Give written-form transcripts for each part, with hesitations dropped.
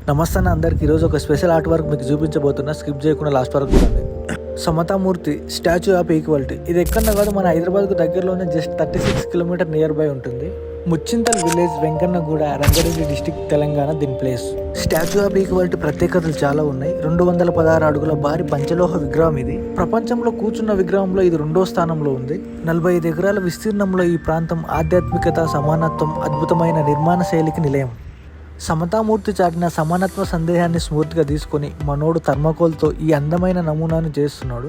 నమస్తే అందరికి. ఈరోజు ఒక స్పెషల్ ఆర్ట్ వర్క్ మీకు చూపించబోతున్నా. స్కిప్ చేయకుండా లాస్ట్ వరకు చూడండి. సమతామూర్తి స్టాచ్యూ ఆఫ్ ఈక్వాలిటీ. ఇది ఎక్కడ కాదు, మన హైదరాబాద్కు దగ్గరలోనే జస్ట్ 36 కిలోమీటర్ నియర్ బై ఉంటుంది. ముచ్చింతల్ విలేజ్, వెంకన్నగూడ, రంగారెడ్డి డిస్టిక్, తెలంగాణ దీని ప్లేస్. స్టాచ్యూ ఆఫ్ ఈక్వాలిటీ ప్రత్యేకతలు చాలా ఉన్నాయి. 216 అడుగుల భారీ పంచలోహ విగ్రహం ఇది. ప్రపంచంలో కూర్చున్న విగ్రహంలో ఇది 2వ స్థానంలో ఉంది. 45 ఎకరాల విస్తీర్ణంలో ఈ ప్రాంతం ఆధ్యాత్మికత, సమానత్వం, అద్భుతమైన నిర్మాణ శైలికి నిలయం. సమతామూర్తి చాటిన సమానత్వ సందేహాన్ని స్ఫూర్తిగా తీసుకొని మనోడు థర్మాకోల్తో ఈ అందమైన నమూనాను చేస్తున్నాడు.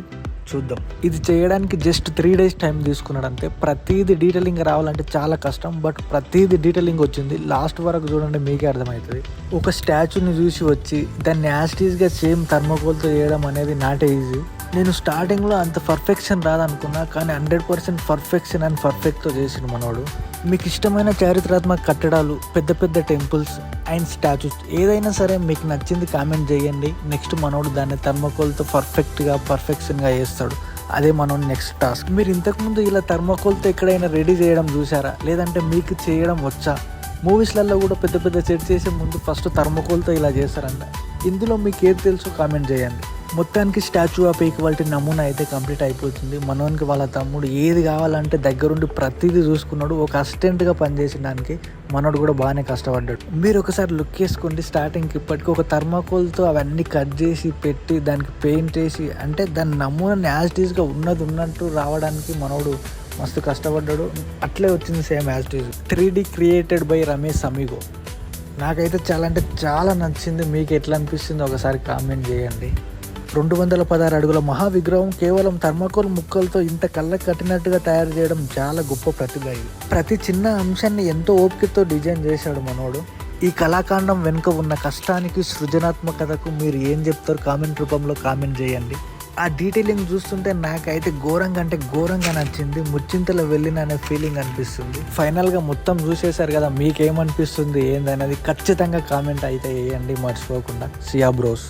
చూద్దాం. ఇది చేయడానికి జస్ట్ 3 డేస్ టైం తీసుకున్నాడు అంతే. ప్రతిదీ డీటెయిలింగ్ రావాలంటే చాలా కష్టం, బట్ ప్రతిదీ డీటెయిలింగ్ వచ్చింది. లాస్ట్ వరకు చూడండి, మీకే అర్థమవుతుంది. ఒక స్టాచ్యూని చూసి వచ్చి దాన్ని యాస్టీస్గా సేమ్ థర్మాకోల్తో చేయడం అనేది నాట్ ఈజీ. నేను స్టార్టింగ్లో అంత పర్ఫెక్షన్ రాదనుకున్నా, కానీ 100% పర్ఫెక్షన్ అండ్ పర్ఫెక్ట్తో చేసిన మనోడు. మీకు ఇష్టమైన చారిత్రాత్మక కట్టడాలు, పెద్ద పెద్ద టెంపుల్స్ అండ్ స్టాచ్యూస్ ఏదైనా సరే మీకు నచ్చింది కామెంట్ చేయండి. నెక్స్ట్ మనోడు దాన్ని థర్మాకోల్తో పర్ఫెక్షన్గా చేస్తాడు. అదే మనోడు నెక్స్ట్ టాస్క్. మీరు ఇంతకుముందు ఇలా థర్మాకోల్తో ఎక్కడైనా రెడీ చేయడం చూసారా? లేదంటే మీకు చేయడం వచ్చా? మూవీస్లలో కూడా పెద్ద పెద్ద సెట్ చేసే ముందు ఫస్ట్ థర్మాకోల్తో ఇలా చేస్తారంట. ఇందులో మీకు ఏది తెలుసో కామెంట్ చేయండి. మొత్తానికి స్టాచ్యూ ఆఫ్ ఈక్వాలిటీ నమూనా అయితే కంప్లీట్ అయిపోతుంది. మనోనికి వాళ్ళ తమ్ముడు ఏది కావాలంటే దగ్గరుండి ప్రతిదీ చూసుకున్నాడు. ఒక అసిస్టెంట్గా పనిచేసడానికి మనోడు కూడా బాగానే కష్టపడ్డాడు. మీరు ఒకసారి లుక్ వేసుకోండి. స్టార్టింగ్కి ఇప్పటికీ ఒక థర్మాకోల్తో అవన్నీ కట్ చేసి పెట్టి దానికి పెయింట్ వేసి, అంటే దాని నమూనా యాజ్టీస్గా ఉన్నట్టు రావడానికి మనోడు మస్తు కష్టపడ్డాడు. అట్లే వచ్చింది same as it is. 3D created by Ramesh amigo. నాకైతే చాలా నచ్చింది. మీకు ఎట్లా అనిపిస్తుంది ఒకసారి కామెంట్ చేయండి. 216 అడుగుల మహా విగ్రహం కేవలం థర్మాకోల్ ముక్కలతో ఇంత కళ్ళకు కట్టినట్టుగా తయారు చేయడం చాలా గొప్ప ప్రతిభ. ఇది ప్రతి చిన్న అంశాన్ని ఎంతో ఓపికతో డిజైన్ చేశాడు మనోడు. ఈ కళాకాండం వెనుక ఉన్న కష్టానికి, సృజనాత్మకతకు మీరు ఏం చెప్తారు కామెంట్ రూపంలో కామెంట్ చేయండి. ఆ డీటెయిలింగ్ చూస్తుంటే నాకైతే ఘోరంగా నచ్చింది. ముచ్చింతలో వెళ్ళిన అనే ఫీలింగ్ అనిపిస్తుంది. ఫైనల్గా మొత్తం చూసేశారు కదా, మీకేమనిపిస్తుంది ఏందనేది ఖచ్చితంగా కామెంట్ అయితే వేయండి మర్చిపోకుండా. సియా బ్రోస్.